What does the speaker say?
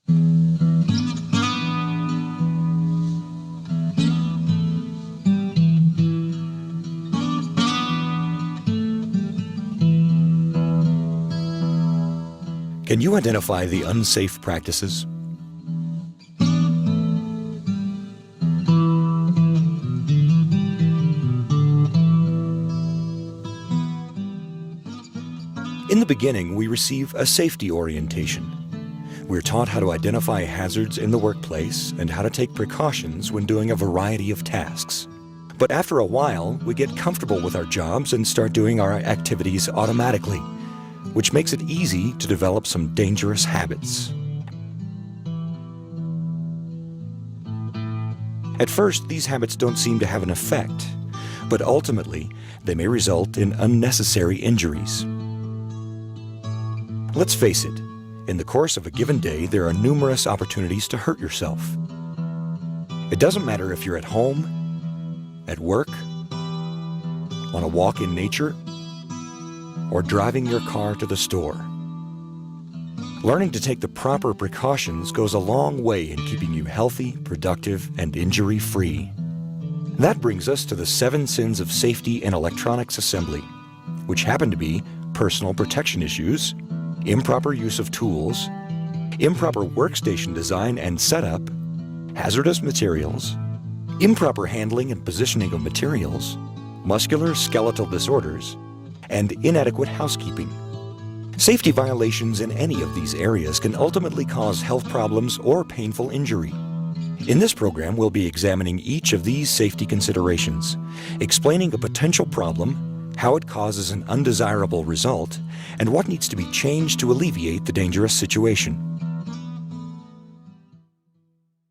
Can you identify the unsafe practices? In the beginning, we receive a safety orientation. We're taught how to identify hazards in the workplace and how to take precautions when doing a variety of tasks. But after a while, we get comfortable with our jobs and start doing our activities automatically, which makes it easy to develop some dangerous habits. At first, these habits don't seem to have an effect, but ultimately, they may result in unnecessary injuries. Let's face it, in the course of a given day, there are numerous opportunities to hurt yourself. It doesn't matter if you're at home, at work, on a walk in nature, or driving your car to the store. Learning to take the proper precautions goes a long way in keeping you healthy, productive, and injury-free. That brings us to the 7 sins of safety in electronics assembly, which happen to be personal protection issues, improper use of tools, improper workstation design and setup, hazardous materials, improper handling and positioning of materials, musculoskeletal disorders, and inadequate housekeeping. Safety violations in any of these areas can ultimately cause health problems or painful injury. In this program, we'll be examining each of these safety considerations, explaining a potential problem, how it causes an undesirable result, and what needs to be changed to alleviate the dangerous situation.